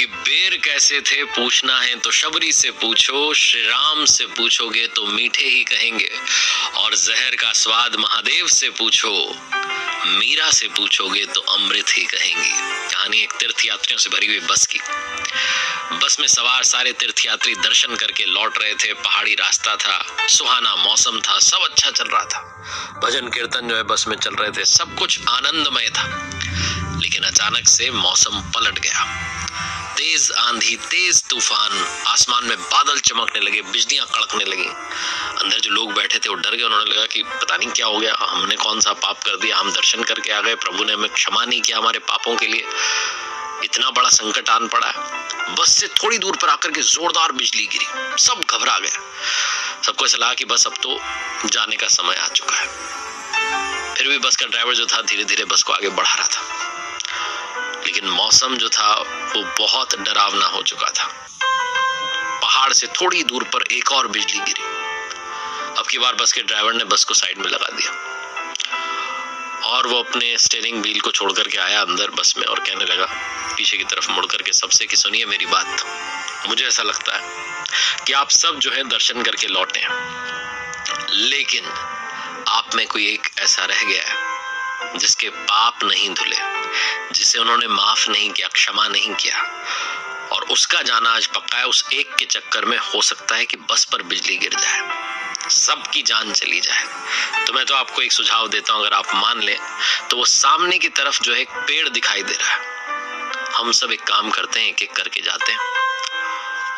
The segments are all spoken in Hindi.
कि बेर कैसे थे पूछना है तो शबरी से पूछो, श्री राम से पूछोगे तो मीठे ही कहेंगे, और जहर का स्वाद महादेव से पूछो, मीरा से पूछोगे तो अमृत ही कहेंगी। कहानी एक तीर्थयात्रियों से भरी हुई बस की। बस में सवार सारे तीर्थयात्री दर्शन करके लौट रहे थे। पहाड़ी रास्ता था, सुहाना मौसम था, सब अच्छा चल रहा था। भजन कीर्तन जो है बस में चल रहे थे, सब कुछ आनंदमय था। लेकिन अचानक से मौसम पलट गया। तेज आंधी, तेज तूफान, आसमान में बादल चमकने लगे, बिजलियां कड़कने लगी। अंदर जो लोग बैठे थे वो डर गए। उन्होंने लगा कि पता नहीं क्या हो गया, हमने कौन सा पाप कर दिया, हम दर्शन करके आ गए, प्रभु ने हमें क्षमा नहीं किया हमारे पापों के लिए, इतना बड़ा संकट आन पड़ा है। बस से थोड़ी दूर पर आकर के जोरदार बिजली गिरी, सब घबरा गए। सबको ऐसा लगा कि बस अब तो जाने का समय आ चुका है। फिर भी बस का ड्राइवर जो था धीरे धीरे बस को आगे बढ़ा रहा था, लेकिन मौसम जो था वो बहुत डरावना हो चुका था। पहाड़ से थोड़ी दूर पर एक और बिजली गिरी। अब की बार बस के ड्राइवर ने बस को साइड में लगा दिया और वो अपने स्टीयरिंग व्हील को छोड़ करके आया अंदर बस में और कहने लगा पीछे की तरफ मुड़ करके सबसे कि सुनिए मेरी बात, मुझे ऐसा लगता है कि आप सब जो है दर्शन करके लौटे हैं, लेकिन आप में कोई एक ऐसा रह गया है जिसके पाप नहीं धुले, जिसे उन्होंने माफ नहीं किया, क्षमा नहीं किया, और उसका जाना आज पक्का है। उस एक के चक्कर में हो सकता है कि बस पर बिजली गिर जाए, सबकी जान चली जाए। तो मैं तो आपको एक सुझाव देता हूं, अगर आप मान लें तो वो सामने की तरफ जो है एक पेड़ दिखाई दे रहा है। हम सब एक काम करते हैं, एक एक करके जाते हैं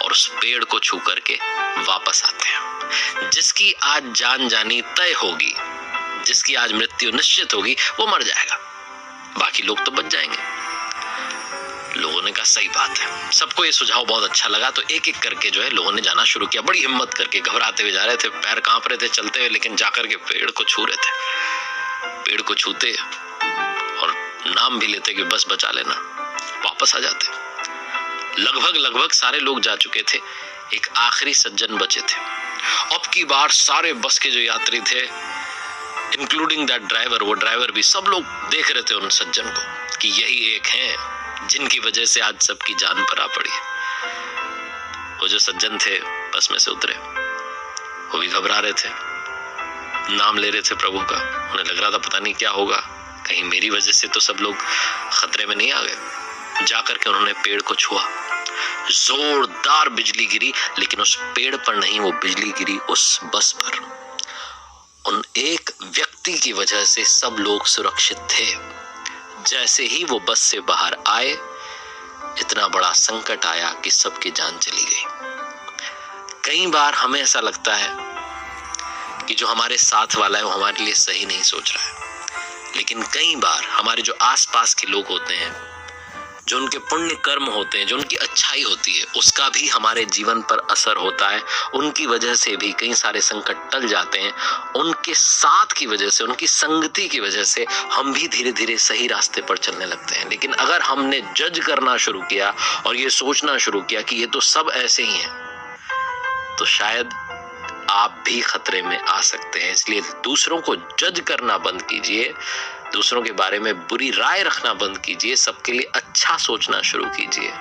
और उस पेड़ को छू करके वापस आते हैं। जिसकी आज जान जानी तय होगी, जिसकी आज मृत्यु निश्चित होगी, वो मर जाएगा, बाकी लोग तो बच जाएंगे। लोगों ने कहा सही बात है। सबको ये सुझाव बहुत अच्छा लगा, तो एक एक करके जो है लोगों ने जाना शुरू किया। बड़ी हिम्मत करके, घबराते हुए जा रहे थे, पैर कांप रहे थे चलते हुए, लेकिन जाकर के पेड़ को छू रहे थे। पेड़ को छूते और नाम भी लेते कि बस बचा लेना, वापस आ जाते। लगभग सारे लोग जा चुके थे, एक आखिरी सज्जन बचे थे। अब की बार सारे बस के जो यात्री थे, इंक्लूडिंग दैट ड्राइवर, वो ड्राइवर भी, सब लोग देख रहे थे उन सज्जन को कि यही एक हैं जिनकी वजह से आज सबकी जान पर आ पड़ी। वो जो सज्जन थे बस में से उतरे, वो भी घबरा रहे थे, नाम ले रहे थे प्रभु का। उन्हें लग रहा था पता नहीं क्या होगा, कहीं मेरी वजह से तो सब लोग खतरे में नहीं आ गए। जाकर के उन्होंने पेड़ को छुआ, जोरदार बिजली गिरी, लेकिन उस पेड़ पर नहीं, वो बिजली गिरी उस बस पर। उन एक व्यक्ति की वजह से सब लोग सुरक्षित थे। जैसे ही वो बस से बाहर आए, इतना बड़ा संकट आया कि सबकी जान चली गई। कई बार हमें ऐसा लगता है कि जो हमारे साथ वाला है वो हमारे लिए सही नहीं सोच रहा है, लेकिन कई बार हमारे जो आसपास के लोग होते हैं, जो उनके पुण्य कर्म होते हैं, जो उनकी अच्छाई होती है, उसका भी हमारे जीवन पर असर होता है। उनकी वजह से भी कई सारे संकट टल जाते हैं। उनके साथ की वजह से, उनकी संगति की वजह से हम भी धीरे धीरे सही रास्ते पर चलने लगते हैं। लेकिन अगर हमने जज करना शुरू किया और ये सोचना शुरू किया कि ये तो सब ऐसे ही हैं, तो शायद आप भी खतरे में आ सकते हैं। इसलिए दूसरों को जज करना बंद कीजिए, दूसरों के बारे में बुरी राय रखना बंद कीजिए, सबके लिए अच्छा सोचना शुरू कीजिए।